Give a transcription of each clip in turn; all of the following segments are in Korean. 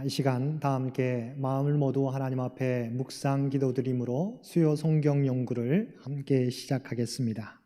이 시간 다 함께 마음을 모두 하나님 앞에 묵상 기도드림으로 수요 성경 연구를 함께 시작하겠습니다.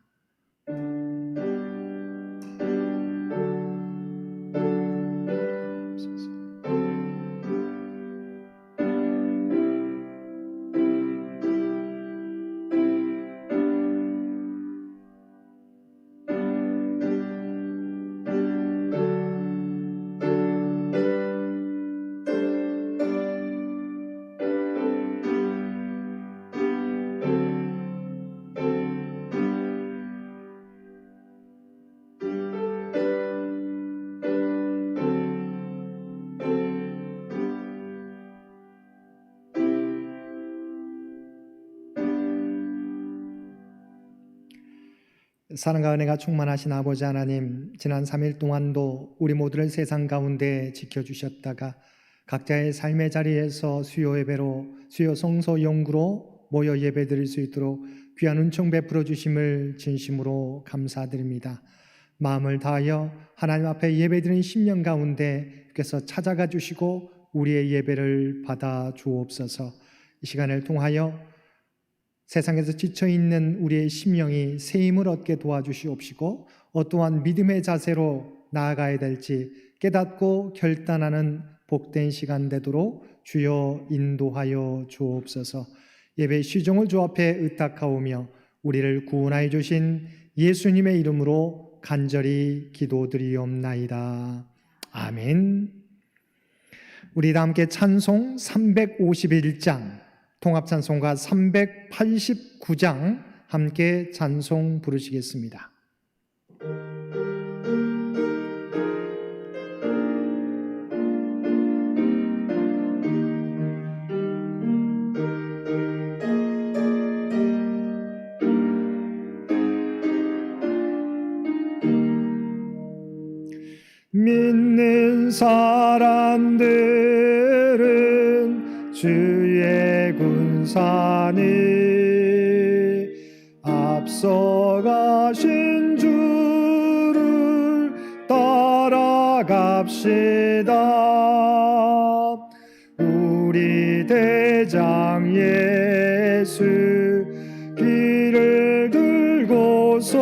사랑과 은혜가 충만하신 아버지 하나님, 지난 3일 동안도 우리 모두를 세상 가운데 지켜주셨다가 각자의 삶의 자리에서 수요 예배로, 수요 성서 연구로 모여 예배 드릴 수 있도록 귀한 은총 베풀어 주심을 진심으로 감사드립니다. 마음을 다하여 하나님 앞에 예배 드린 10년 가운데 주께서 찾아가 주시고 우리의 예배를 받아 주옵소서. 이 시간을 통하여 세상에서 지쳐있는 우리의 심령이 새 힘을 얻게 도와주시옵시고 어떠한 믿음의 자세로 나아가야 될지 깨닫고 결단하는 복된 시간 되도록 주여 인도하여 주옵소서. 예배 시종을 주 앞에 의탁하오며 우리를 구원하여 주신 예수님의 이름으로 간절히 기도드리옵나이다. 아멘. 우리 다 함께 찬송 351장 통합찬송가 389장 함께 찬송 부르시겠습니다. 믿는 사람들은 주의 군사니 앞서가신 주를 따라갑시다. 우리 대장 예수 길을 들고서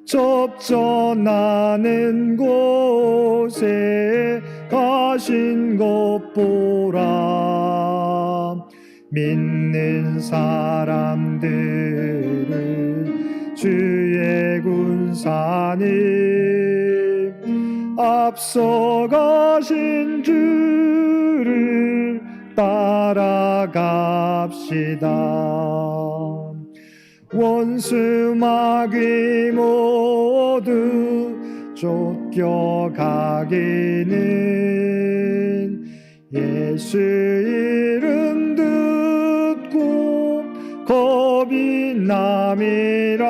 접전하는 곳에 가신 것 보라. 믿는 사람들은 주의 군사니 앞서가신 주를 따라갑시다. 원수 마귀 모두 쫓겨가기는 예수 이름 듣고 겁이 남이라.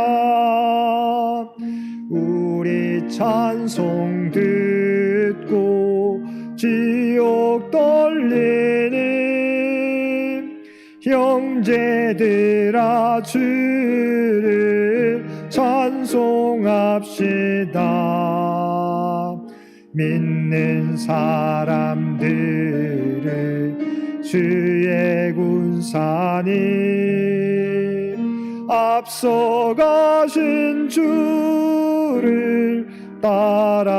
우리 찬송 듣고 지옥 떨리는 형제들아 주를 찬송합시다. 믿는 사람들은 주의 군사니 앞서가신 주를 따라갑시다.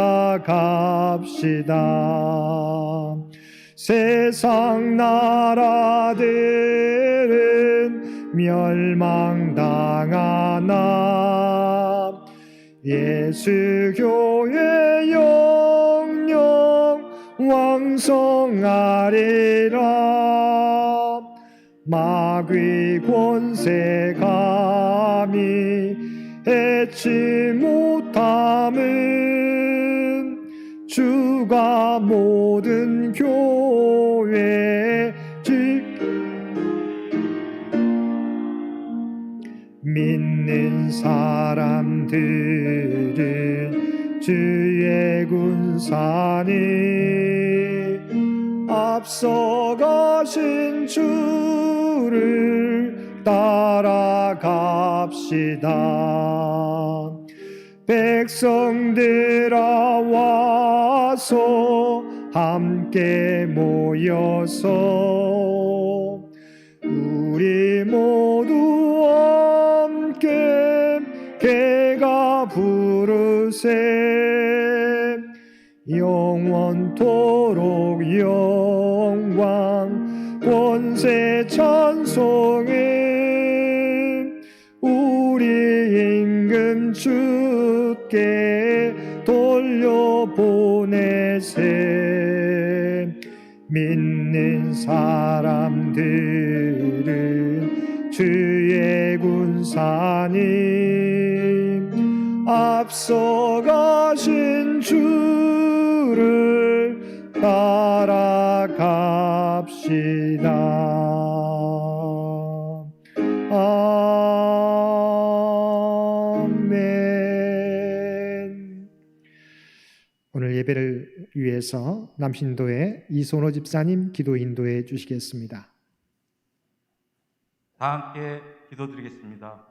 세상 나라들은 멸망당하나 예수 교회 영영 왕성하리라. 마귀 권세 감히 해치 못함은 주가 모든 교회 믿는 사람들은 주의 군사니 앞서가신 주를 따라갑시다. 백성들아 와서 함께 모여서 우리 모두 함께 개가 부르세 영원토록 영광 권세 찬송해 우리 임금 주께 돌려보내세 믿는 사람들은 주의 군사님 앞서가신 주를 따라갑시다. 아멘. 오늘 예배를 위해서 남신도의 이선호 집사님 기도 인도해 주시겠습니다. 다 함께 기도드리겠습니다.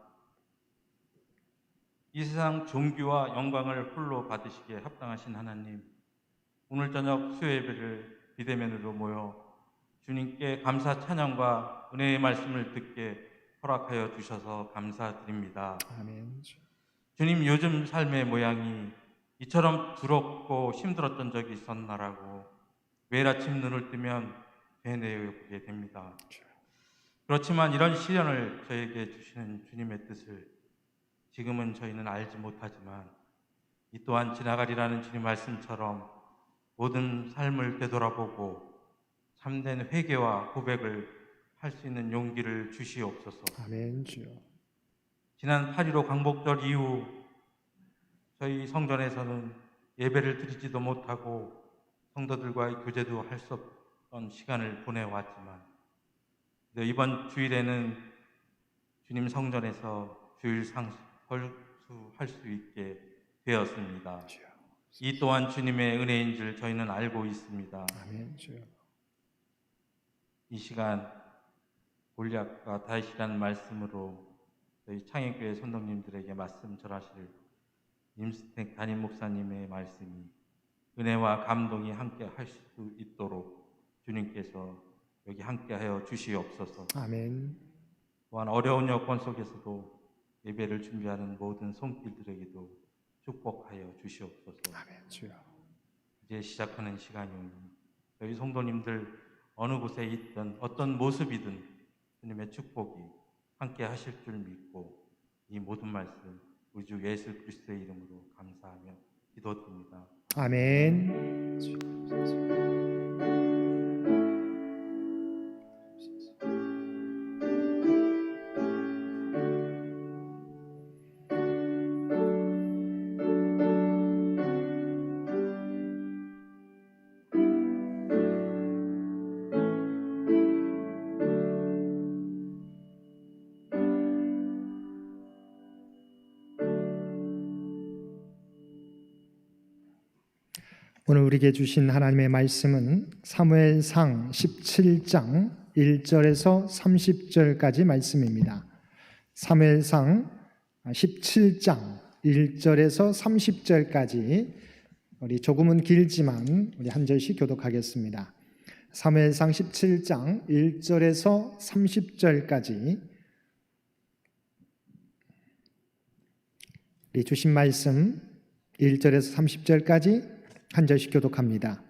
이 세상 존귀와 영광을 홀로 받으시기에 합당하신 하나님, 오늘 저녁 수요 예배를 비대면으로 모여 주님께 감사 찬양과 은혜의 말씀을 듣게 허락하여 주셔서 감사드립니다. 아멘. 주님, 요즘 삶의 모양이 이처럼 두렵고 힘들었던 적이 있었나라고 매일 아침 눈을 뜨면 되뇌어보게 됩니다. 그렇지만 이런 시련을 저에게 주시는 주님의 뜻을 지금은 저희는 알지 못하지만 이 또한 지나가리라는 주님 말씀처럼 모든 삶을 되돌아보고 참된 회개와 고백을 할 수 있는 용기를 주시옵소서. 아멘. 주여. 지난 8.15 광복절 이후 저희 성전에서는 예배를 드리지도 못하고 성도들과의 교제도 할 수 없던 시간을 보내왔지만 이번 주일에는 주님 성전에서 주일 설수할 수 있게 되었습니다. 이 또한 주님의 은혜인 줄 저희는 알고 있습니다. 아멘. 주여. 이 시간 골리앗과 다윗이라는 말씀으로 저희 창의교회 선동님들에게 말씀 전하실 임스택 담임 목사님의 말씀이 은혜와 감동이 함께 할 수 있도록 주님께서 여기 함께하여 주시옵소서. 아멘. 또한 어려운 여건 속에서도 예배를 준비하는 모든 손길들에게도 축복하여 주시옵소서. 아멘. 주여. 이제 시작하는 시간이오니 저희 성도님들 어느 곳에 있든 어떤 모습이든 주님의 축복이 함께 하실 줄 믿고 이 모든 말씀 우리 주 예수 그리스도의 이름으로 감사하며 기도드립니다. 아멘. 오늘 우리에게 주신 하나님의 말씀은 사무엘상 17장 1절에서 30절까지 말씀입니다. 사무엘상 17장 1절에서 30절까지 우리 조금은 길지만 우리 한 절씩 교독하겠습니다. 사무엘상 17장 1절에서 30절까지 우리 주신 말씀 1절에서 30절까지 한 절씩 교독합니다.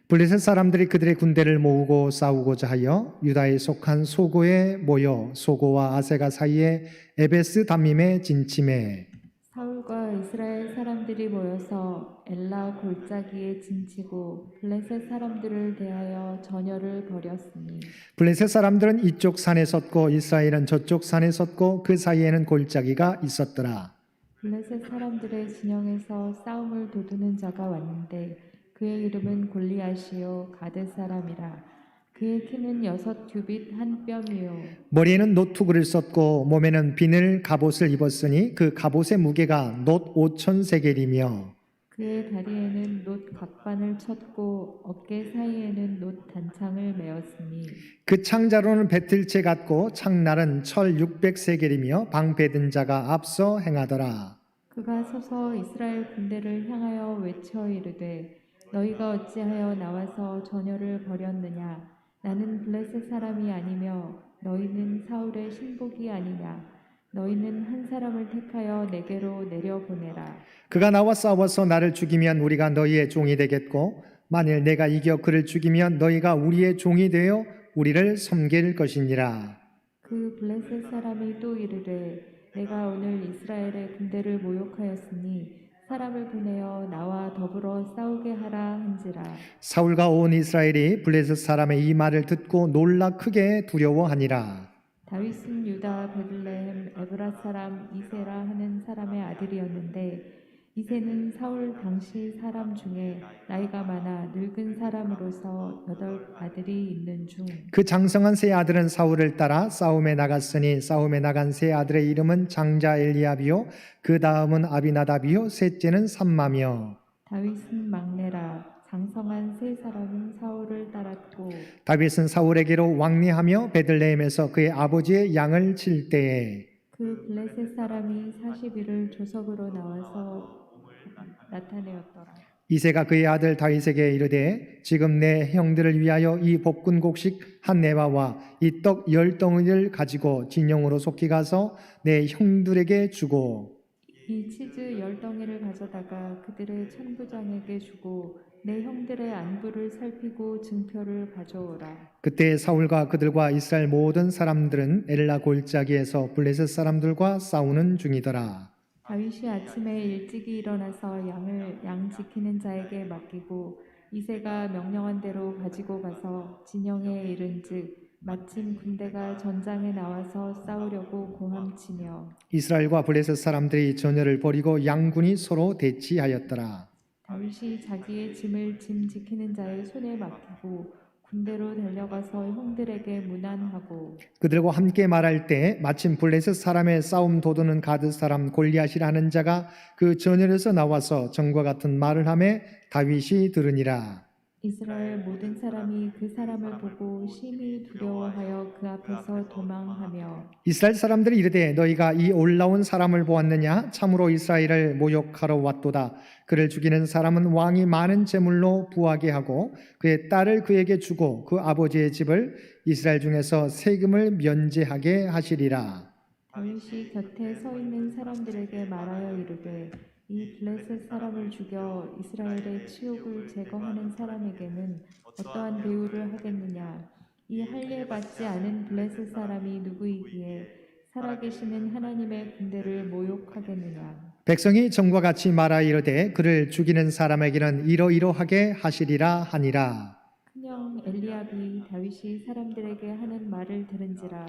블레셋 사람들이 그들의 군대를 모으고 싸우고자 하여 유다에 속한 소고에 모여 소고와 아세가 사이에 에베스 담밈에 진침해 사울과 이스라엘 사람들이 모여서 엘라 골짜기에 진치고 블레셋 사람들을 대하여 전열을 벌였으니 블레셋 사람들은 이쪽 산에 섰고 이스라엘은 저쪽 산에 섰고 그 사이에는 골짜기가 있었더라. 블레셋 사람들의 진영에서 싸움을 도두는 자가 왔는데 그의 이름은 골리앗이요 가드 사람이라. 그의 키는 6규빗 한 뼘이요 머리에는 노투구를 썼고 몸에는 비늘 갑옷을 입었으니 그 갑옷의 무게가 놋 5,000세겔이며 그의 다리에는 놋 각반을 쳤고 어깨 사이에는 놋 단창을 메었으니 그 창자로는 배틀채 같고 창날은 철 600세겔이며 방패든 자가 앞서 행하더라. 그가 서서 이스라엘 군대를 향하여 외쳐 이르되 너희가 어찌하여 나와서 전열을 버렸느냐? 나는 블레셋 사람이 아니며 너희는 사울의 신복이 아니냐? 너희는 한 사람을 택하여 내게로 내려보내라. 그가 나와 싸워서 나를 죽이면 우리가 너희의 종이 되겠고 만일 내가 이겨 그를 죽이면 너희가 우리의 종이 되어 우리를 섬길 것이니라. 그 블레셋 사람이 또 이르되 내가 오늘 이스라엘의 군대를 모욕하였으니 사람을 보내어 나와 더불어 싸우게 하라 한지라. 사울과 온 이스라엘이 블레셋 사람의 이 말을 듣고 놀라 크게 두려워하니라. 다윗은 유다 베들레헴 에브라 사람 이세라 하는 사람의 아들이었는데 이세는 사울 당시 사람 중에 나이가 많아 늙은 사람으로서 8 아들이 있는 중 그 장성한 세 아들은 사울을 따라 싸움에 나갔으니 싸움에 나간 세 아들의 이름은 장자 엘리압이요 그 다음은 아비나답이요 셋째는 삼마며 다윗은 막내라. 장성한 세 사람은 사울을 따랐고 다윗은 사울에게로 왕래하며 베들레헴에서 그의 아버지의 양을 칠 때에 그 블레셋 사람이 40일을 조석으로 나와서 나타내었더라. 이새가 그의 아들 다윗에게 이르되 지금 내 형들을 위하여 이 볶은 곡식 한 네바와 이 떡 10덩이를 가지고 진영으로 속히 가서 내 형들에게 주고 이 치즈 10덩이를 가져다가 그들의 천부장에게 주고 내 형들의 안부를 살피고 증표를 가져오라. 그때 사울과 그들과 이스라엘 모든 사람들은 엘라 골짜기에서 블레셋 사람들과 싸우는 중이더라. 다윗이 아침에 일찍이 일어나서 양 지키는 자에게 맡기고 이새가 명령한 대로 가지고 가서 진영에 이른즉 마침 군대가 전장에 나와서 싸우려고 고함치며 이스라엘과 블레셋 사람들이 전열을 벌이고 양군이 서로 대치하였더라. 다윗이 자기의 짐을 짐 지키는 자의 손에 맡기고 군대로 달려가서 형들에게 문안하고 그들과 함께 말할 때 마침 블레셋 사람의 싸움 도두는 가드 사람 골리앗이라는 자가 그 전열에서 나와서 전과 같은 말을 하매 다윗이 들으니라. 이스라엘 모든 사람이 그 사람을 보고 심히 두려워하여 그 앞에서 도망하며 이스라엘 사람들이 이르되 너희가 이 올라온 사람을 보았느냐? 참으로 이스라엘을 모욕하러 왔도다. 그를 죽이는 사람은 왕이 많은 재물로 부하게 하고 그의 딸을 그에게 주고 그 아버지의 집을 이스라엘 중에서 세금을 면제하게 하시리라. 다윗이 곁에 서 있는 사람들에게 말하여 이르되 이 블레셋 사람을 죽여 이스라엘의 치욕을 제거하는 사람에게는 어떠한 대우를 하겠느냐? 이 할례 받지 않은 블레셋 사람이 누구이기에 살아계시는 하나님의 군대를 모욕하겠느냐? 백성이 전과 같이 말하 이르되 그를 죽이는 사람에게는 이러이러하게 하시리라 하니라. 큰형 엘리압이 다윗이 사람들에게 하는 말을 들은지라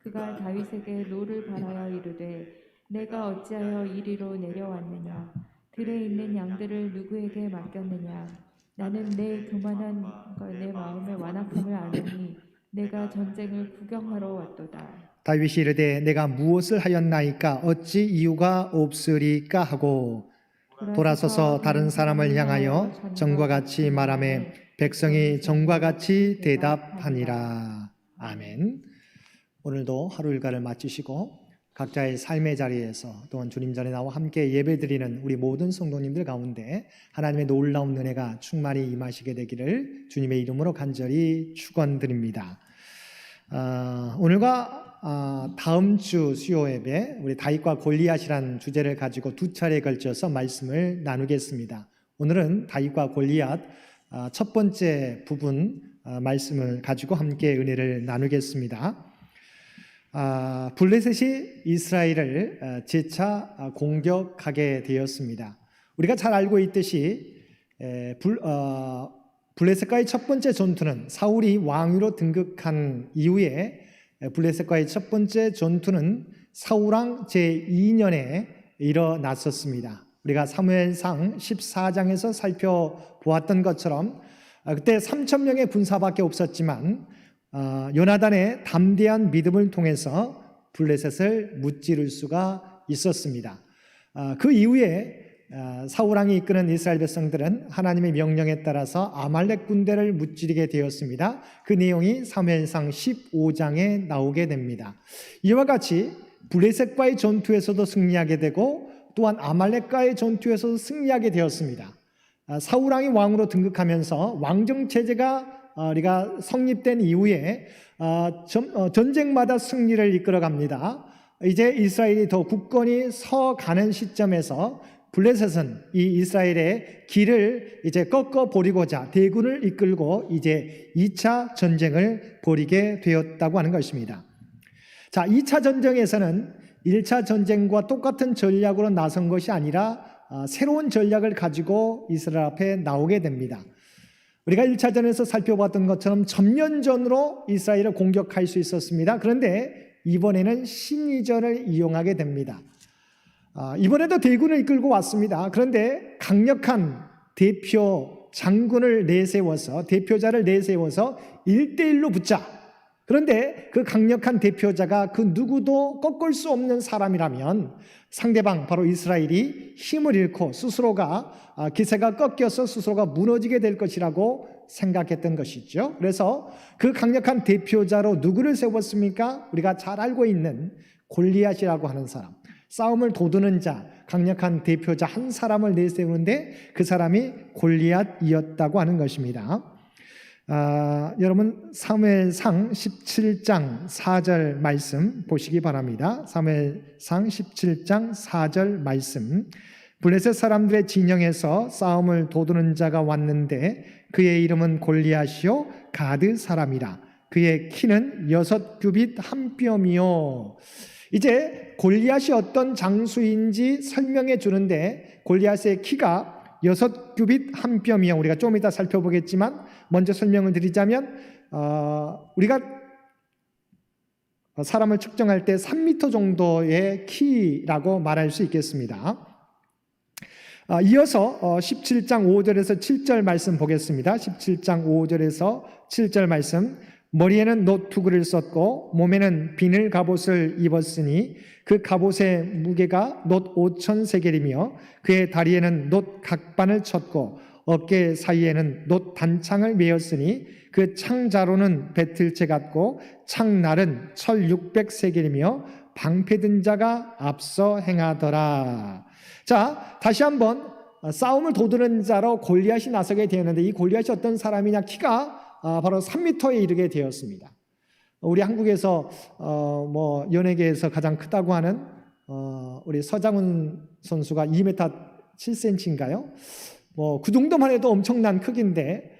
그가 다윗에게 노를 바라여 이르되 내가 어찌하여 이리로 내려왔느냐? 들에 있는 양들을 누구에게 맡겼느냐? 나는 내 교만한 내 마음의 완악함을 아노니 내가 전쟁을 구경하러 왔도다. 다윗이 이르되 내가 무엇을 하였나이까 어찌 이유가 없으리까 하고 돌아서서 다른 사람을 향하여 전과 같이 말하며 백성이 전과 같이 대답하니라. 아멘. 오늘도 하루 일과를 마치시고 각자의 삶의 자리에서 또한 주님 전에 나와 함께 예배드리는 우리 모든 성도님들 가운데 하나님의 놀라운 은혜가 충만히 임하시게 되기를 주님의 이름으로 간절히 축원드립니다. 오늘과 다음 주 수요 예배 우리 다윗과 골리앗이라는 주제를 가지고 2차례에 걸쳐서 말씀을 나누겠습니다. 오늘은 다윗과 골리앗 첫 번째 부분 말씀을 가지고 함께 은혜를 나누겠습니다. 블레셋이 이스라엘을 재차 공격하게 되었습니다. 우리가 잘 알고 있듯이 블레셋과의 첫 번째 전투는 사울이 왕위로 등극한 이후에 블레셋과의 첫 번째 전투는 사울왕 제2년에 일어났었습니다. 우리가 사무엘상 14장에서 살펴보았던 것처럼 그때 3,000명의 군사밖에 없었지만 요나단의 담대한 믿음을 통해서 블레셋을 무찌를 수가 있었습니다. 그 이후에 사울왕이 이끄는 이스라엘 백성들은 하나님의 명령에 따라서 아말렉 군대를 무찌르게 되었습니다. 그 내용이 사무엘상 15장에 나오게 됩니다. 이와 같이 블레셋과의 전투에서도 승리하게 되고 또한 아말렉과의 전투에서도 승리하게 되었습니다. 사울왕이 왕으로 등극하면서 왕정 체제가 우리가 성립된 이후에 전쟁마다 승리를 이끌어 갑니다. 이제 이스라엘이 더 굳건히 서가는 시점에서 블레셋은 이 이스라엘의 길을 이제 꺾어 버리고자 대군을 이끌고 이제 2차 전쟁을 벌이게 되었다고 하는 것입니다. 자, 2차 전쟁에서는 1차 전쟁과 똑같은 전략으로 나선 것이 아니라 새로운 전략을 가지고 이스라엘 앞에 나오게 됩니다. 우리가 1차전에서 살펴봤던 것처럼 전면전으로 이스라엘을 공격할 수 있었습니다. 그런데 이번에는 심리전을 이용하게 됩니다. 이번에도 대군을 이끌고 왔습니다. 그런데 강력한 장군을 내세워서 대표자를 내세워서 1대1로 붙자. 그런데 그 강력한 대표자가 그 누구도 꺾을 수 없는 사람이라면 상대방 바로 이스라엘이 힘을 잃고 스스로가 기세가 꺾여서 스스로가 무너지게 될 것이라고 생각했던 것이죠. 그래서 그 강력한 대표자로 누구를 세웠습니까? 우리가 잘 알고 있는 골리앗이라고 하는 사람, 싸움을 도두는 자, 강력한 대표자 한 사람을 내세우는데 그 사람이 골리앗이었다고 하는 것입니다. 여러분 사무엘상 17장 4절 말씀 보시기 바랍니다. 사무엘상 17장 4절 말씀. 블레셋 사람들의 진영에서 싸움을 도두는 자가 왔는데 그의 이름은 골리앗이요 가드 사람이라. 그의 키는 6규빗 한 뼘이요. 이제 골리앗이 어떤 장수인지 설명해 주는데 골리앗의 키가 6규빗 한 뼘이요. 우리가 좀 이따 살펴보겠지만 먼저 설명을 드리자면 우리가 사람을 측정할 때 3m 정도의 키라고 말할 수 있겠습니다. 이어서 17장 5절에서 7절 말씀 보겠습니다. 17장 5절에서 7절 말씀. 머리에는 노투구를 썼고 몸에는 비늘 갑옷을 입었으니 그 갑옷의 무게가 놋 5천 세겔이며 그의 다리에는 놋 각반을 쳤고 어깨 사이에는 놋 단창을 메었으니 그 창자로는 배틀채 같고 창날은 철 600세겔이며 방패든 자가 앞서 행하더라. 자, 다시 한번 싸움을 도두는 자로 골리앗이 나서게 되었는데 이 골리앗이 어떤 사람이냐? 키가 바로 3m에 이르게 되었습니다. 우리 한국에서 연예계에서 가장 크다고 하는 우리 서장훈 선수가 2m 7cm인가요? 그 정도만 해도 엄청난 크기인데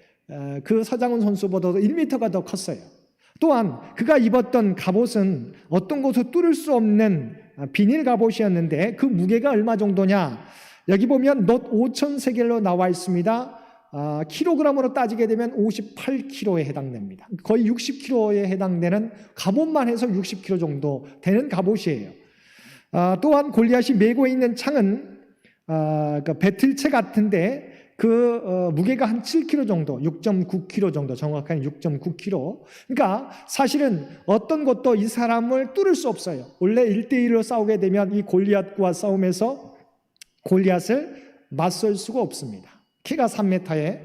그 서장훈 선수보다도 1m가 더 컸어요. 또한 그가 입었던 갑옷은 어떤 곳을 뚫을 수 없는 비닐 갑옷이었는데 그 무게가 얼마 정도냐? 여기 보면 놋 5천 세겔로 나와 있습니다. 킬로그램으로 따지게 되면 58kg에 해당됩니다. 거의 60kg에 해당되는 갑옷만 해서 60kg 정도 되는 갑옷이에요. 또한 골리앗이 메고 있는 창은 배틀채 같은데 그 무게가 한 7kg 정도, 6.9kg 정도, 정확하게 6.9kg. 그러니까 사실은 어떤 것도 이 사람을 뚫을 수 없어요. 원래 1대1로 싸우게 되면 이 골리앗과 싸움에서 골리앗을 맞설 수가 없습니다. 키가 3m에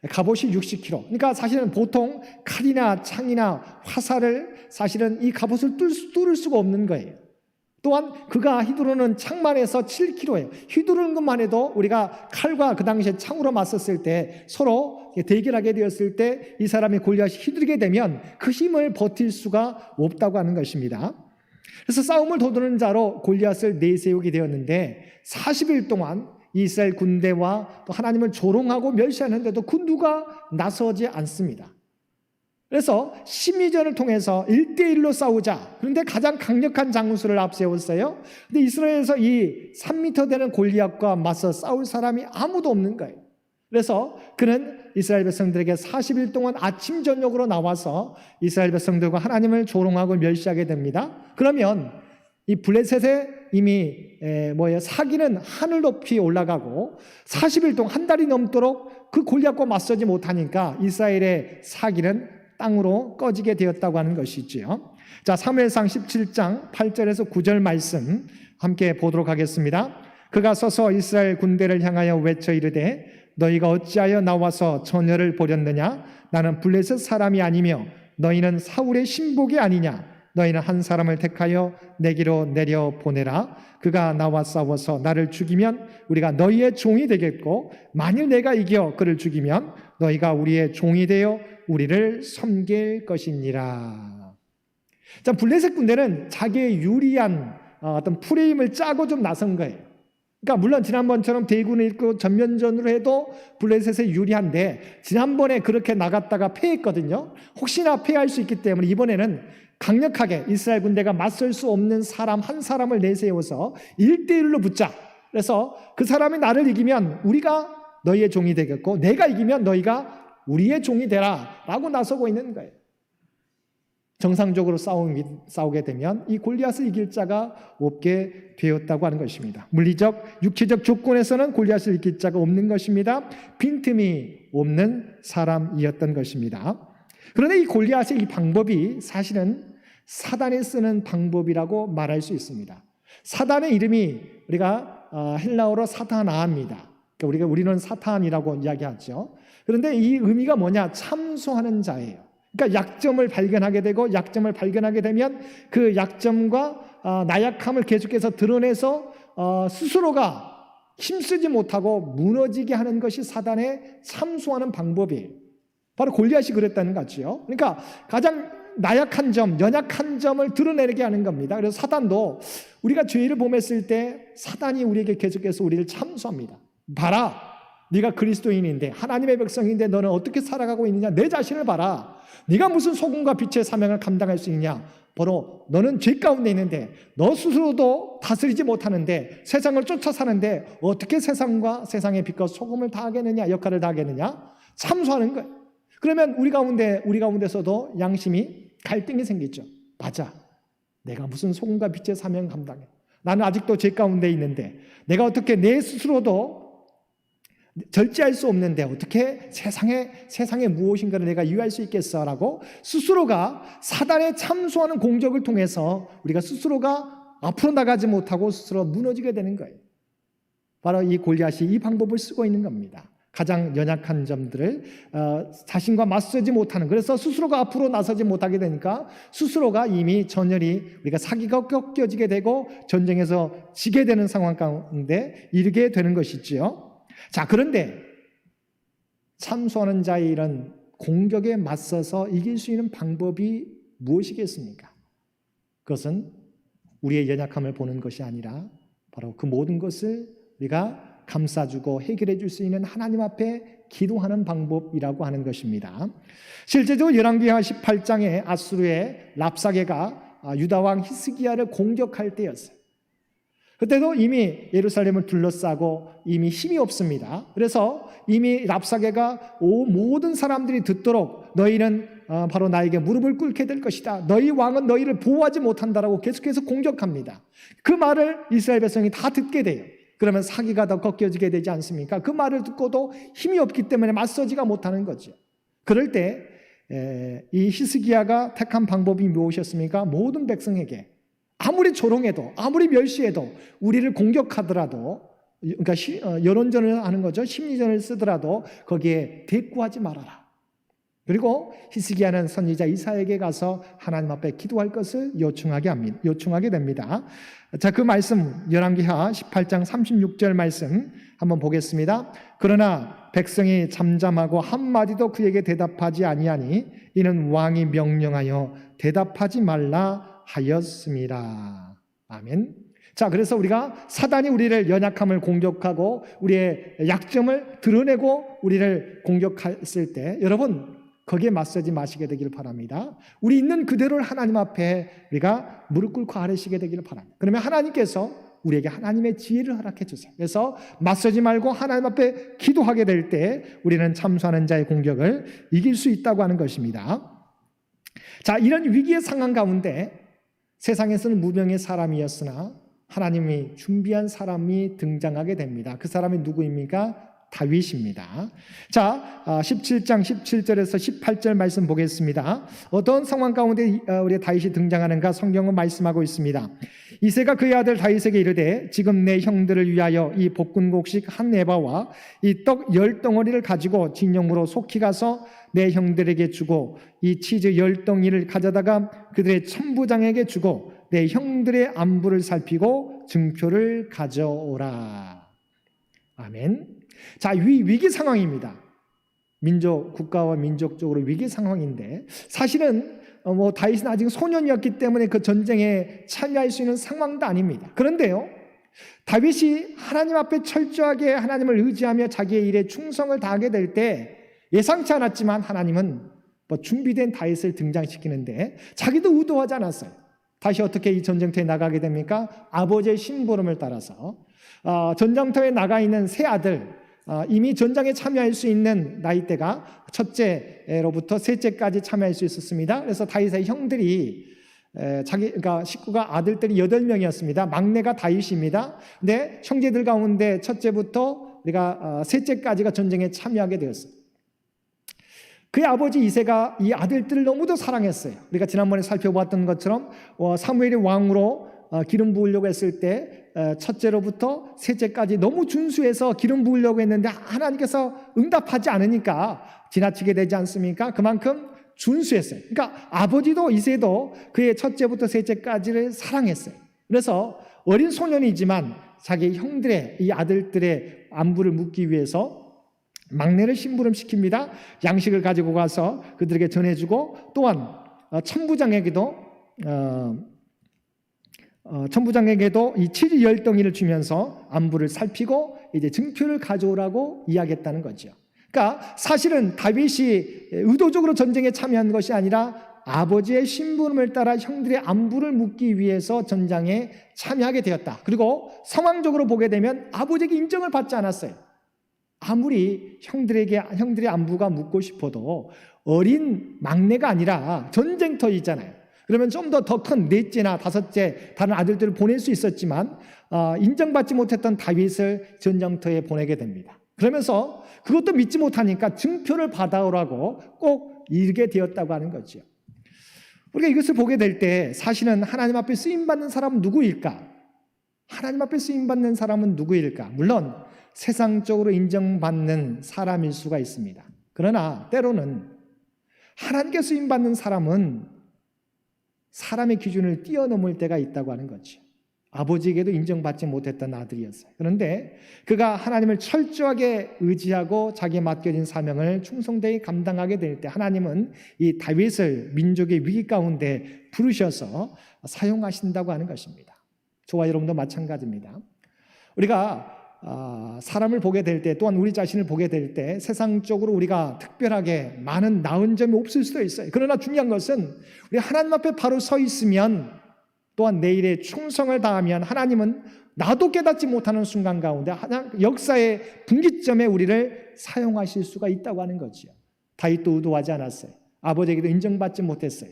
갑옷이 60kg. 그러니까 사실은 보통 칼이나 창이나 화살을 사실은 이 갑옷을 뚫을 수가 없는 거예요. 또한 그가 휘두르는 창만 해서 7kg예요. 휘두르는 것만 해도 우리가 칼과 그 당시에 창으로 맞섰을 때 서로 대결하게 되었을 때 이 사람이 골리앗이 휘두르게 되면 그 힘을 버틸 수가 없다고 하는 것입니다. 그래서 싸움을 도두는 자로 골리앗을 내세우게 되었는데 40일 동안 이스라엘 군대와 또 하나님을 조롱하고 멸시하는데도 그 누가 나서지 않습니다. 그래서 심리전을 통해서 1대1로 싸우자. 그런데 가장 강력한 장수를 앞세웠어요. 근데 이스라엘에서 이 3m 되는 골리앗과 맞서 싸울 사람이 아무도 없는 거예요. 그래서 그는 이스라엘 백성들에게 40일 동안 아침 저녁으로 나와서 이스라엘 백성들과 하나님을 조롱하고 멸시하게 됩니다. 그러면 이 블레셋의 이미 사기는 하늘 높이 올라가고 40일 동안 한 달이 넘도록 그 골리앗과 맞서지 못하니까 이스라엘의 사기는 땅으로 꺼지게 되었다고 하는 것이지요. 자, 사무엘상 17장 8절에서 9절 말씀 함께 보도록 하겠습니다. 그가 서서 이스라엘 군대를 향하여 외쳐 이르되 너희가 어찌하여 나와서 전열을 벌였느냐? 나는 블레셋 사람이 아니며 너희는 사울의 신복이 아니냐? 너희는 한 사람을 택하여 내게로 내려 보내라. 그가 나와 싸워서 나를 죽이면 우리가 너희의 종이 되겠고, 만일 내가 이겨 그를 죽이면 너희가 우리의 종이 되어 우리를 섬길 것이니라. 자, 블레셋 군대는 자기의 유리한 어떤 프레임을 짜고 좀 나선 거예요. 그러니까 물론 지난번처럼 대군을 잃고 전면전으로 해도 블레셋에 유리한데, 지난번에 그렇게 나갔다가 패했거든요. 혹시나 패할 수 있기 때문에 이번에는 강력하게 이스라엘 군대가 맞설 수 없는 사람 한 사람을 내세워서 1대1로 붙자. 그래서 그 사람이 나를 이기면 우리가 너희의 종이 되겠고, 내가 이기면 너희가 우리의 종이 되라 라고 나서고 있는 거예요. 정상적으로 싸우게 되면 이 골리앗을 이길 자가 없게 되었다고 하는 것입니다. 물리적, 육체적 조건에서는 골리앗을 이길 자가 없는 것입니다. 빈틈이 없는 사람이었던 것입니다. 그런데 이 골리앗의 이 방법이 사실은 사단이 쓰는 방법이라고 말할 수 있습니다. 사단의 이름이 우리가 헬라어로 사타나입니다. 그러니까 우리는 사탄이라고 이야기하죠. 그런데 이 의미가 뭐냐? 참소하는 자예요. 그러니까 약점을 발견하게 되고, 약점을 발견하게 되면 그 약점과 나약함을 계속해서 드러내서 스스로가 힘쓰지 못하고 무너지게 하는 것이 사단의 참소하는 방법이에요. 바로 골리앗이 그랬다는 거죠. 그러니까 가장 나약한 점, 연약한 점을 드러내게 하는 겁니다. 그래서 사단도 우리가 죄를 범했을 때 사단이 우리에게 계속해서 우리를 참소합니다. 봐라, 네가 그리스도인인데, 하나님의 백성인데 너는 어떻게 살아가고 있느냐? 내 자신을 봐라. 네가 무슨 소금과 빛의 사명을 감당할 수 있냐? 바로 너는 죄 가운데 있는데, 너 스스로도 다스리지 못하는데, 세상을 쫓아 사는데 어떻게 세상과 세상의 빛과 소금을 다하겠느냐, 역할을 다하겠느냐? 참소하는 거예요. 그러면 우리 가운데서도 양심이 갈등이 생기죠. 맞아, 내가 무슨 소금과 빛의 사명 감당해? 나는 아직도 죄 가운데 있는데, 내가 어떻게 내 스스로도 절제할 수 없는데 어떻게 세상에 무엇인가를 내가 이해할 수 있겠어라고 스스로가 사단의 참소하는 공격을 통해서 우리가 스스로가 앞으로 나가지 못하고 스스로 무너지게 되는 거예요. 바로 이 골리앗이 이 방법을 쓰고 있는 겁니다. 가장 연약한 점들을 자신과 맞서지 못하는, 그래서 스스로가 앞으로 나서지 못하게 되니까 스스로가 이미 전열이 우리가 사기가 꺾여지게 되고 전쟁에서 지게 되는 상황 가운데 이르게 되는 것이지요. 자, 그런데 참소하는 자의 이런 공격에 맞서서 이길 수 있는 방법이 무엇이겠습니까? 그것은 우리의 연약함을 보는 것이 아니라 바로 그 모든 것을 우리가 감싸주고 해결해 줄 수 있는 하나님 앞에 기도하는 방법이라고 하는 것입니다. 실제적으로 열왕기하 18장에 아수르의 랍사게가 유다 왕 히스기야를 공격할 때였어요. 그때도 이미 예루살렘을 둘러싸고 이미 힘이 없습니다. 그래서 이미 랍사게가 모든 사람들이 듣도록 너희는 바로 나에게 무릎을 꿇게 될 것이다. 너희 왕은 너희를 보호하지 못한다라고 계속해서 공격합니다. 그 말을 이스라엘 백성이 다 듣게 돼요. 그러면 사기가 더 꺾여지게 되지 않습니까? 그 말을 듣고도 힘이 없기 때문에 맞서지가 못하는 거죠. 그럴 때 이 히스기야가 택한 방법이 무엇이었습니까? 모든 백성에게 아무리 조롱해도, 아무리 멸시해도, 우리를 공격하더라도, 그러니까 여론전을 하는 거죠. 심리전을 쓰더라도 거기에 대꾸하지 말아라. 그리고 히스기야는 선지자 이사야에게 가서 하나님 앞에 기도할 것을 요청하게 됩니다. 자, 그 말씀 열왕기하 18장 36절 말씀 한번 보겠습니다. 그러나 백성이 잠잠하고 한마디도 그에게 대답하지 아니하니 이는 왕이 명령하여 대답하지 말라 하였습니다. 아멘. 자, 그래서 우리가 사단이 우리를 연약함을 공격하고 우리의 약점을 드러내고 우리를 공격했을 때 여러분 거기에 맞서지 마시게 되기를 바랍니다. 우리 있는 그대로를 하나님 앞에 우리가 무릎 꿇고 아뢰시게 되기를 바랍니다. 그러면 하나님께서 우리에게 하나님의 지혜를 허락해 주세요. 그래서 맞서지 말고 하나님 앞에 기도하게 될 때 우리는 참소하는 자의 공격을 이길 수 있다고 하는 것입니다. 자, 이런 위기의 상황 가운데 세상에서는 무명의 사람이었으나 하나님이 준비한 사람이 등장하게 됩니다. 그 사람이 누구입니까? 다윗입니다. 자, 17장 17절에서 18절 말씀 보겠습니다. 어떤 상황 가운데 우리 다윗이 등장하는가 성경은 말씀하고 있습니다. 이새가 그의 아들 다윗에게 이르되 지금 내 형들을 위하여 이 볶은곡식 한 에바와 이 떡 10덩어리를 가지고 진영으로 속히 가서 내 형들에게 주고 이 치즈 10덩이를 가져다가 그들의 천부장에게 주고 내 형들의 안부를 살피고 증표를 가져오라. 아멘. 자, 위기 상황입니다. 국가와 민족적으로 위기 상황인데 사실은 다윗은 아직 소년이었기 때문에 그 전쟁에 참여할 수 있는 상황도 아닙니다. 그런데요, 다윗이 하나님 앞에 철저하게 하나님을 의지하며 자기의 일에 충성을 다하게 될 때 예상치 않았지만 하나님은 준비된 다윗을 등장시키는데 자기도 의도하지 않았어요. 다시 어떻게 이 전쟁터에 나가게 됩니까? 아버지의 심부름을 따라서 전장터에 나가 있는 세 아들, 이미 전장에 참여할 수 있는 나이대가 첫째로부터 셋째까지 참여할 수 있었습니다. 그래서 다윗의 형들이 그러니까 식구가 아들들이 8명이었습니다. 막내가 다윗입니다. 근데 형제들 가운데 첫째부터 우리가 셋째까지가 전쟁에 참여하게 되었어요. 그의 아버지 이새가 이 아들들을 너무도 사랑했어요. 우리가 지난번에 살펴보았던 것처럼 사무엘이 왕으로 기름 부으려고 했을 때 첫째로부터 셋째까지 너무 준수해서 기름 부으려고 했는데 하나님께서 응답하지 않으니까 지나치게 되지 않습니까? 그만큼 준수했어요. 그러니까 아버지도 이새도 그의 첫째부터 셋째까지를 사랑했어요. 그래서 어린 소년이지만 자기 형들의 이 아들들의 안부를 묻기 위해서 막내를 심부름시킵니다. 양식을 가지고 가서 그들에게 전해주고 또한 천부장에게도 이 치즈 10덩이를 주면서 안부를 살피고 이제 증표를 가져오라고 이야기했다는 거죠. 그러니까 사실은 다윗이 의도적으로 전쟁에 참여한 것이 아니라 아버지의 심부름을 따라 형들의 안부를 묻기 위해서 전장에 참여하게 되었다. 그리고 상황적으로 보게 되면 아버지에게 인정을 받지 않았어요. 아무리 형들의 안부가 묻고 싶어도 어린 막내가 아니라 전쟁터이잖아요. 그러면 좀 더 큰 넷째나 다섯째 다른 아들들을 보낼 수 있었지만 인정받지 못했던 다윗을 전쟁터에 보내게 됩니다. 그러면서 그것도 믿지 못하니까 증표를 받아오라고 꼭 이르게 되었다고 하는 거죠. 우리가 이것을 보게 될 때 사실은 하나님 앞에 쓰임받는 사람은 누구일까? 하나님 앞에 쓰임받는 사람은 누구일까? 물론 세상적으로 인정받는 사람일 수가 있습니다. 그러나 때로는 하나님께 쓰임받는 사람은 사람의 기준을 뛰어넘을 때가 있다고 하는 거죠. 아버지에게도 인정받지 못했던 아들이었어요. 그런데 그가 하나님을 철저하게 의지하고 자기에 맡겨진 사명을 충성되게 감당하게 될 때 하나님은 이 다윗을 민족의 위기 가운데 부르셔서 사용하신다고 하는 것입니다. 저와 여러분도 마찬가지입니다. 우리가 사람을 보게 될 때 또한 우리 자신을 보게 될 때 세상적으로 우리가 특별하게 많은 나은 점이 없을 수도 있어요. 그러나 중요한 것은 우리 하나님 앞에 바로 서 있으면 또한 내일에 충성을 다하면 하나님은 나도 깨닫지 못하는 순간 가운데 역사의 분기점에 우리를 사용하실 수가 있다고 하는 거죠. 다윗도 의도하지 않았어요. 아버지에게도 인정받지 못했어요.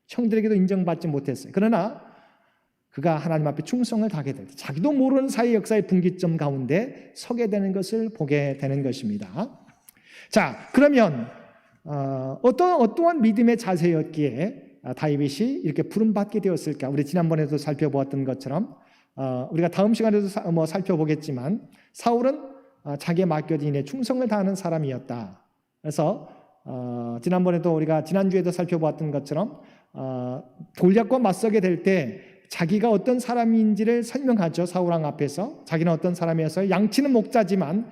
형들에게도 인정받지 못했어요. 그러나 그가 하나님 앞에 충성을 다하게 될 때 자기도 모르는 사이 역사의 분기점 가운데 서게 되는 것을 보게 되는 것입니다. 자, 그러면 어떠한 믿음의 자세였기에 다윗이 이렇게 부름받게 되었을까? 우리 지난번에도 살펴보았던 것처럼 우리가 다음 시간에도 살펴보겠지만 사울은 자기에 맡겨진 일에 충성을 다하는 사람이었다. 그래서 지난번에도 우리가 지난주에도 살펴보았던 것처럼 골리앗과 맞서게 될 때 자기가 어떤 사람인지를 설명하죠. 사울왕 앞에서 자기는 어떤 사람이어서 양치는 목자지만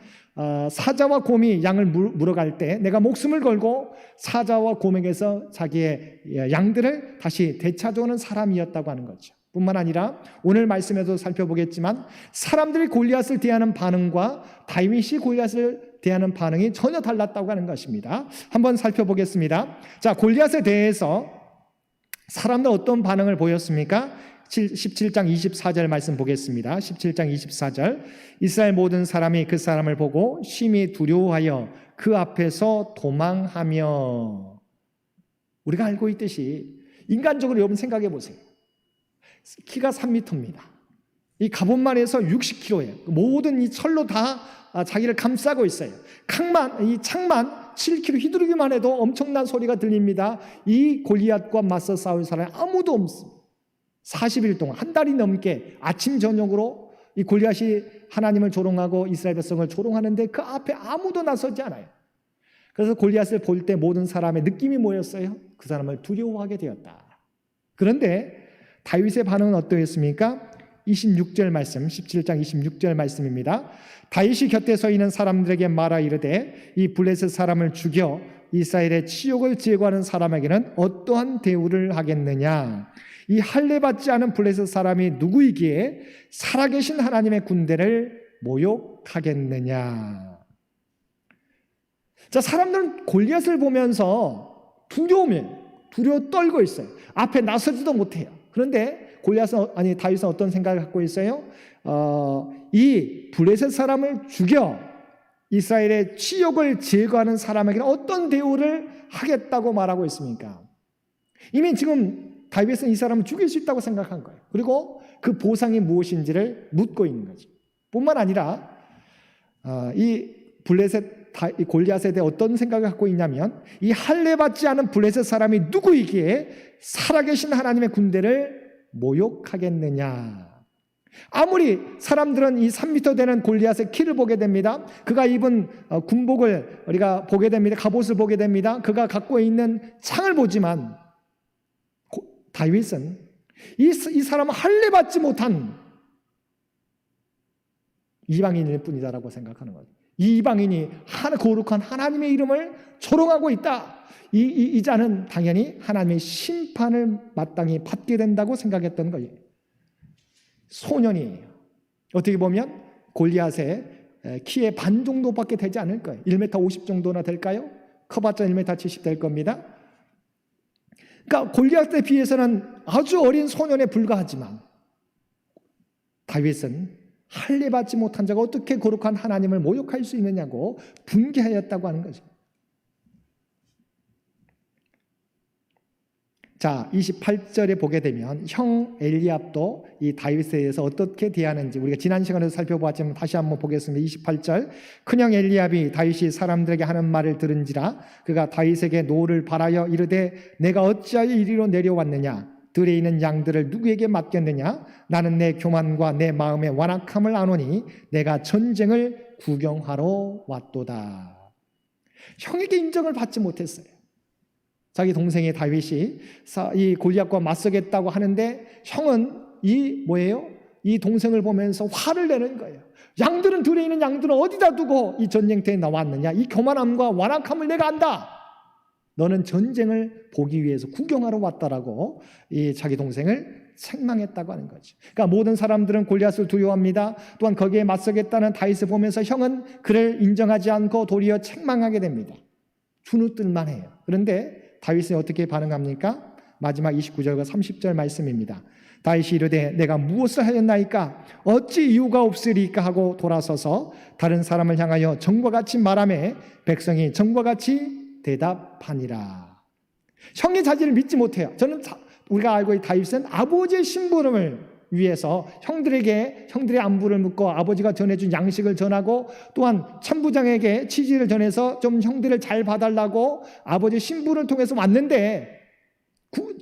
사자와 곰이 양을 물어갈 때 내가 목숨을 걸고 사자와 곰에게서 자기의 양들을 다시 되찾아오는 사람이었다고 하는 거죠. 뿐만 아니라 오늘 말씀에도 살펴보겠지만 사람들이 골리앗을 대하는 반응과 다윗이 골리앗을 대하는 반응이 전혀 달랐다고 하는 것입니다. 한번 살펴보겠습니다. 자, 골리앗에 대해서 사람들 어떤 반응을 보였습니까? 17장 24절 말씀 보겠습니다. 17장 24절 이스라엘 모든 사람이 그 사람을 보고 심히 두려워하여 그 앞에서 도망하며. 우리가 알고 있듯이 인간적으로 여러분 생각해 보세요. 키가 3m입니다. 이 갑옷만 해서 60kg예요. 모든 이 철로 다 자기를 감싸고 있어요. 이 창만 7kg 휘두르기만 해도 엄청난 소리가 들립니다. 이 골리앗과 맞서 싸울 사람이 아무도 없습니다. 40일 동안 한 달이 넘게 아침 저녁으로 이 골리앗이 하나님을 조롱하고 이스라엘 백성을 조롱하는데 그 앞에 아무도 나서지 않아요. 그래서 골리앗을 볼 때 모든 사람의 느낌이 뭐였어요? 그 사람을 두려워하게 되었다. 그런데 다윗의 반응은 어떠했습니까? 26절 말씀, 17장 26절 말씀입니다. 다윗이 곁에 서 있는 사람들에게 말하 이르되 이 블레셋 사람을 죽여 이스라엘의 치욕을 제거하는 사람에게는 어떠한 대우를 하겠느냐? 이 할례받지 않은 블레셋 사람이 누구이기에 살아계신 하나님의 군대를 모욕하겠느냐? 자, 사람들은 골리앗을 보면서 두려워 떨고 있어요. 앞에 나서지도 못해요. 그런데 다윗은 어떤 생각을 갖고 있어요? 이 블레셋 사람을 죽여 이스라엘의 치욕을 제거하는 사람에게는 어떤 대우를 하겠다고 말하고 있습니까? 이미 지금 다윗은 이 사람을 죽일 수 있다고 생각한 거예요. 그리고 그 보상이 무엇인지를 묻고 있는 거죠. 뿐만 아니라 이 골리앗에 대해 어떤 생각을 갖고 있냐면 이 할례받지 않은 블레셋 사람이 누구이기에 살아계신 하나님의 군대를 모욕하겠느냐. 아무리 사람들은 이 3m 되는 골리앗의 키를 보게 됩니다. 그가 입은 군복을 우리가 보게 됩니다. 갑옷을 보게 됩니다. 그가 갖고 있는 창을 보지만 다윗은 이 사람은 할례받지 못한 이방인일 뿐이다라고 생각하는 거죠. 이 이방인이 거룩한 하나님의 이름을 조롱하고 있다. 이 자는 당연히 하나님의 심판을 마땅히 받게 된다고 생각했던 거예요. 소년이에요. 어떻게 보면 골리앗의 키의 반 정도밖에 되지 않을 거예요. 1m 50 정도나 될까요? 커봤자 1m 70 될 겁니다. 그러니까 골리앗에 비해서는 아주 어린 소년에 불과하지만 다윗은 할례받지 못한 자가 어떻게 거룩한 하나님을 모욕할 수 있느냐고 분개하였다고 하는 거죠. 자, 28절에 보게 되면 형 엘리압도 이 다윗에 대해서 어떻게 대하는지 우리가 지난 시간에도 살펴보았지만 다시 한번 보겠습니다. 28절 큰형 엘리압이 다윗이 사람들에게 하는 말을 들은지라 그가 다윗에게 노를 바라여 이르되 내가 어찌하여 이리로 내려왔느냐 들에 있는 양들을 누구에게 맡겼느냐 나는 내 교만과 내 마음의 완악함을 아노니 내가 전쟁을 구경하러 왔도다. 형에게 인정을 받지 못했어요. 자기 동생의 다윗이 이 골리앗과 맞서겠다고 하는데 형은 이 동생을 보면서 화를 내는 거예요. 양들은 들에 있는 양들은 어디다 두고 이 전쟁터에 나왔느냐? 이 교만함과 완악함을 내가 안다. 너는 전쟁을 보기 위해서 구경하러 왔다라고 이 자기 동생을 책망했다고 하는 거죠. 그러니까 모든 사람들은 골리앗을 두려워합니다. 또한 거기에 맞서겠다는 다윗을 보면서 형은 그를 인정하지 않고 도리어 책망하게 됩니다. 주눅들만 해요. 그런데 다윗은 어떻게 반응합니까? 마지막 29절과 30절 말씀입니다. 다윗이 이르되 내가 무엇을 하였나이까? 어찌 이유가 없으리까? 하고 돌아서서 다른 사람을 향하여 전과 같이 말하매 백성이 전과 같이 대답하니라. 형의 자질을 믿지 못해요. 우리가 알고 있는 다윗은 아버지의 심부름을 위해서 형들의 안부를 묻고 아버지가 전해준 양식을 전하고 또한 천부장에게 치즈를 전해서 좀 형들을 잘 봐달라고 아버지의 심부를 통해서 왔는데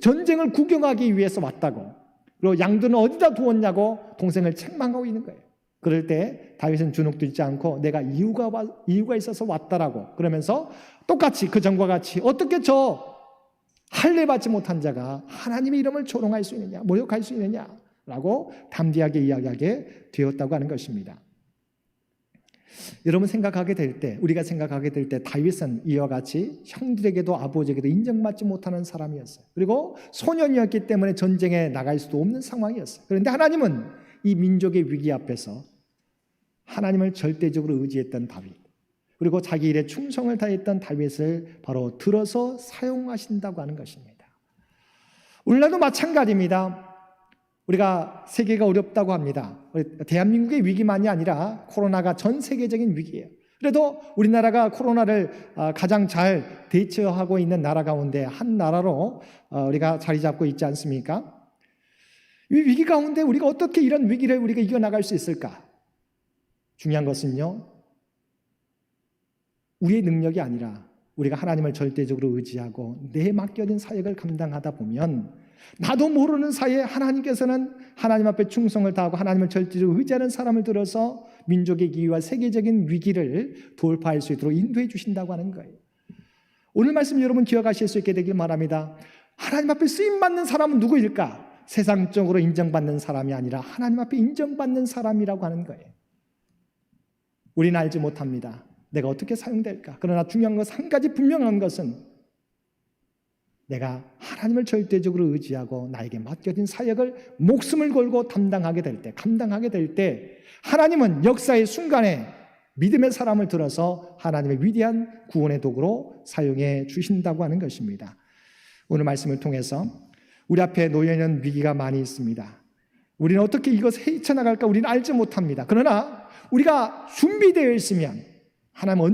전쟁을 구경하기 위해서 왔다고. 그리고 양들은 어디다 두었냐고 동생을 책망하고 있는 거예요. 그럴 때 다윗은 주눅들지 않고 내가 이유가 있어서 왔다라고 그러면서 똑같이 그 전과 같이 어떻게 저 할례받지 못한 자가 하나님의 이름을 조롱할 수 있느냐 모욕할 수 있느냐 라고 담대하게 이야기하게 되었다고 하는 것입니다. 여러분 우리가 생각하게 될 때 다윗은 이와 같이 형들에게도 아버지에게도 인정받지 못하는 사람이었어요. 그리고 소년이었기 때문에 전쟁에 나갈 수도 없는 상황이었어요. 그런데 하나님은 이 민족의 위기 앞에서 하나님을 절대적으로 의지했던 다윗, 그리고 자기 일에 충성을 다했던 다윗을 바로 들어서 사용하신다고 하는 것입니다. 오늘날도 마찬가지입니다. 우리가 세계가 어렵다고 합니다. 대한민국의 위기만이 아니라 코로나가 전 세계적인 위기예요. 그래도 우리나라가 코로나를 가장 잘 대처하고 있는 나라 가운데 한 나라로 우리가 자리 잡고 있지 않습니까? 이 위기 가운데 우리가 어떻게 이런 위기를 우리가 이겨나갈 수 있을까? 중요한 것은요, 우리의 능력이 아니라 우리가 하나님을 절대적으로 의지하고 내 맡겨진 사역을 감당하다 보면 나도 모르는 사이에 하나님께서는 하나님 앞에 충성을 다하고 하나님을 절대적으로 의지하는 사람을 들어서 민족의 기회와 세계적인 위기를 돌파할 수 있도록 인도해 주신다고 하는 거예요. 오늘 말씀 여러분 기억하실 수 있게 되길 바랍니다. 하나님 앞에 쓰임받는 사람은 누구일까? 세상적으로 인정받는 사람이 아니라 하나님 앞에 인정받는 사람이라고 하는 거예요. 우리는 알지 못합니다. 내가 어떻게 사용될까? 그러나 중요한 것은 한 가지 분명한 것은 내가 하나님을 절대적으로 의지하고 나에게 맡겨진 사역을 목숨을 걸고 감당하게 될 때 하나님은 역사의 순간에 믿음의 사람을 들어서 하나님의 위대한 구원의 도구로 사용해 주신다고 하는 것입니다. 오늘 말씀을 통해서 우리 앞에 놓여있는 위기가 많이 있습니다. 우리는 어떻게 이것을 헤쳐나갈까 우리는 알지 못합니다. 그러나 우리가 준비되어 있으면 하나님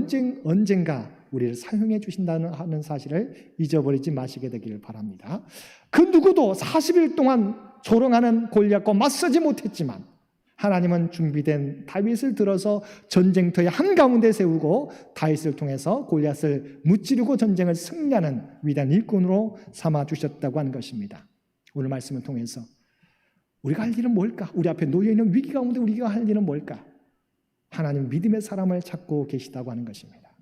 언젠가 우리를 사용해 주신다는 하는 사실을 잊어버리지 마시게 되기를 바랍니다. 그 누구도 40일 동안 조롱하는 골리앗과 맞서지 못했지만 하나님은 준비된 다윗을 들어서 전쟁터의 한가운데 세우고 다윗을 통해서 골리앗을 무찌르고 전쟁을 승리하는 위대한 일꾼으로 삼아주셨다고 하는 것입니다. 오늘 말씀을 통해서 우리가 할 일은 뭘까? 우리 앞에 놓여있는 위기 가운데 우리가 할 일은 뭘까? 하나님 믿음의 사람을 찾고 계시다고 하는 것입니다.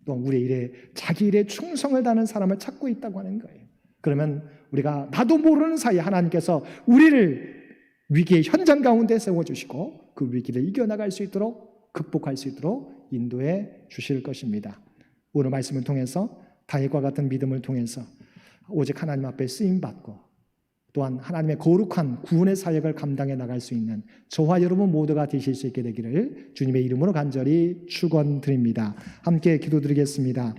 또 우리 일에 자기 일에 충성을 다하는 사람을 찾고 있다고 하는 거예요. 그러면 우리가 나도 모르는 사이에 하나님께서 우리를 위기의 현장 가운데 세워주시고 그 위기를 이겨나갈 수 있도록 극복할 수 있도록 인도해 주실 것입니다. 오늘 말씀을 통해서 다윗과 같은 믿음을 통해서 오직 하나님 앞에 쓰임받고 또한 하나님의 거룩한 구원의 사역을 감당해 나갈 수 있는 저와 여러분 모두가 되실 수 있게 되기를 주님의 이름으로 간절히 축원드립니다. 함께 기도드리겠습니다.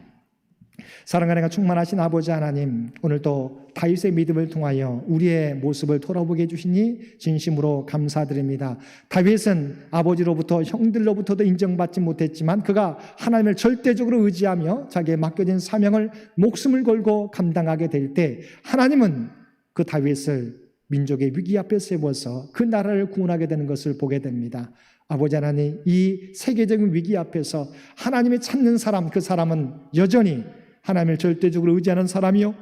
사랑하는 충만하신 아버지 하나님, 오늘도 다윗의 믿음을 통하여 우리의 모습을 돌아보게 해주시니 진심으로 감사드립니다. 다윗은 아버지로부터 형들로부터도 인정받지 못했지만 그가 하나님을 절대적으로 의지하며 자기의 맡겨진 사명을 목숨을 걸고 감당하게 될 때 하나님은 그 다윗을 민족의 위기 앞에 세워서 그 나라를 구원하게 되는 것을 보게 됩니다. 아버지 하나님, 이 세계적인 위기 앞에서 하나님이 찾는 사람, 그 사람은 여전히 하나님을 절대적으로 의지하는 사람이요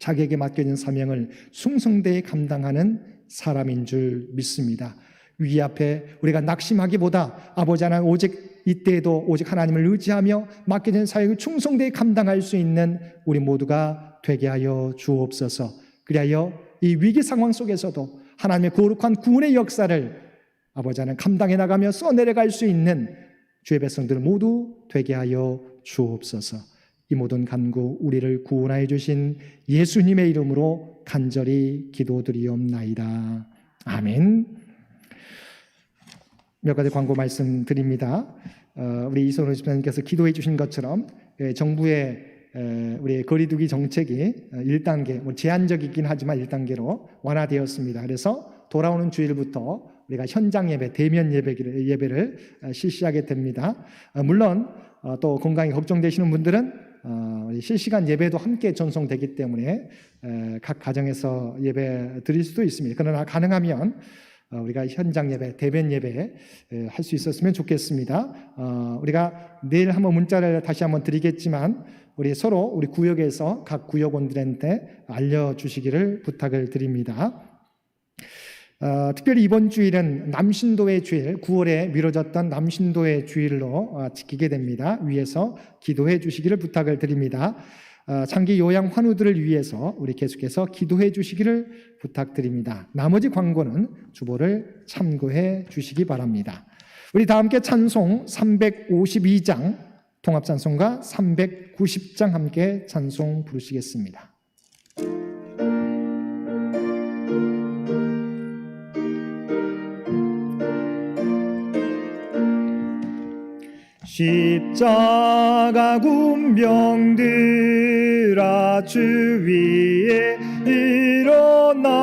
자기에게 맡겨진 사명을 충성되이 감당하는 사람인 줄 믿습니다. 위기 앞에 우리가 낙심하기보다 아버지 하나님 오직 이때에도 오직 하나님을 의지하며 맡겨진 사역을 충성되이 감당할 수 있는 우리 모두가 되게 하여 주옵소서. 그리하여 이 위기 상황 속에서도 하나님의 거룩한 구원의 역사를 아버지 하나님 감당해 나가며 써내려갈 수 있는 주의 백성들 모두 되게 하여 주옵소서. 이 모든 간구 우리를 구원하여 주신 예수님의 이름으로 간절히 기도드리옵나이다. 아멘. 몇 가지 광고 말씀드립니다. 우리 이선호 집사님께서 기도해 주신 것처럼 정부의 우리 거리두기 정책이 1단계, 제한적이긴 하지만 1단계로 완화되었습니다. 그래서 돌아오는 주일부터 우리가 현장 예배, 대면 예배를 실시하게 됩니다. 물론 또 건강이 걱정되시는 분들은 실시간 예배도 함께 전송되기 때문에 각 가정에서 예배 드릴 수도 있습니다. 그러나 가능하면 우리가 현장 예배, 대면 예배 할 수 있었으면 좋겠습니다. 우리가 내일 한번 문자를 다시 한번 드리겠지만 우리 서로 우리 구역에서 각 구역원들한테 알려주시기를 부탁을 드립니다. 특별히 이번 주일은 남신도의 주일, 9월에 미뤄졌던 남신도의 주일로 지키게 됩니다. 위에서 기도해 주시기를 부탁을 드립니다. 장기 요양 환우들을 위해서 우리 계속해서 기도해 주시기를 부탁드립니다. 나머지 광고는 주보를 참고해 주시기 바랍니다. 우리 다 함께 찬송 352장, 통합찬송가 390장 함께 찬송 부르시겠습니다. 십자가 군병들아 주 위에 일어나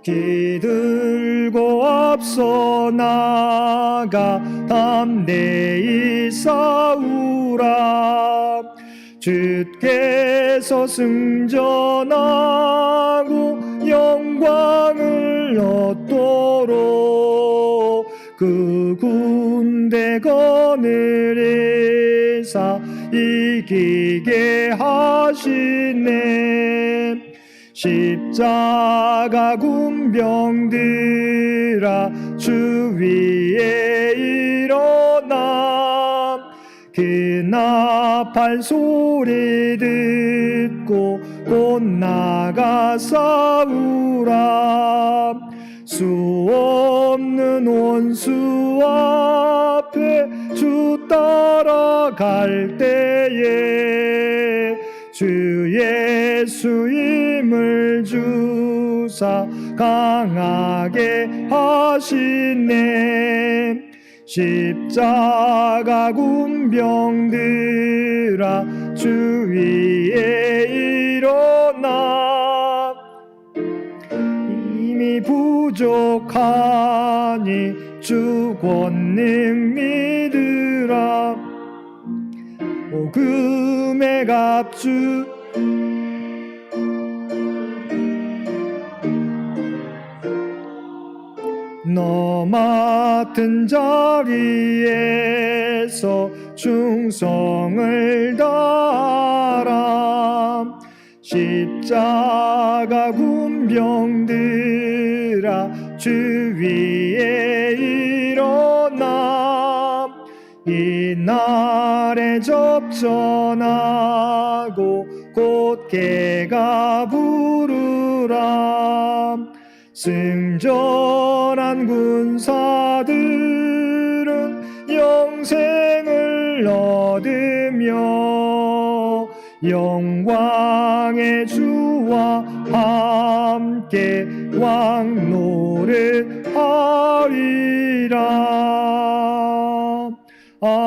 기들고 앞서 나가 담대히 싸우라. 주께서 승전하고 영광을 얻도록 그 군대 거느리사 이기게 하시네. 십자가 군병들아 주 위에 일어나 그 나팔 소리 듣고 곧 나가 싸우라 수 없는 원수 앞에 주 따라갈 때에 주 예수 힘을 주사 강하게 하시네 십자가 군병들아 주 위에 일어나 이미 부족하니 주 권능 믿으라 복음의 값주 너 맡은 자리에서 충성을 다하라 십자가 군병들아 주 위에 일어나 이 날에 접전하고 곧 깨가 부르라 승전한 군사들은 영생을 얻으며 영광의 주와 함께 왕노를 하리라 아멘.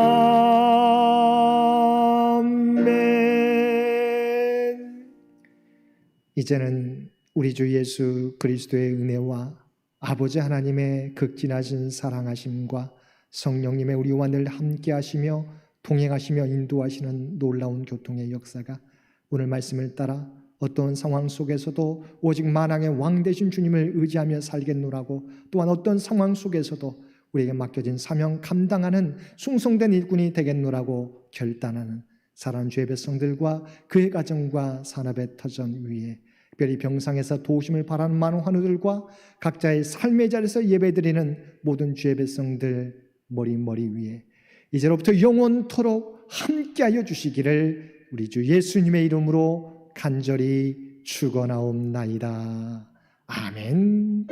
이제는 우리 주 예수 그리스도의 은혜와 아버지 하나님의 극진하신 사랑하심과 성령님의 우리와 늘 함께 하시며 동행하시며 인도하시는 놀라운 교통의 역사가 오늘 말씀을 따라 어떤 상황 속에서도 오직 만왕의 왕 되신 주님을 의지하며 살겠노라고 또한 어떤 상황 속에서도 우리에게 맡겨진 사명 감당하는 충성된 일꾼이 되겠노라고 결단하는 사랑하는 주의 백성들과 그의 가정과 산업의 터전 위에 특별히 병상에서 도우심을 바라는 많은 환우들과 각자의 삶의 자리에서 예배드리는 모든 주의 백성들 머리 위에 이제로부터 영원토록 함께하여 주시기를 우리 주 예수님의 이름으로 간절히 축원하옵나이다. 아멘.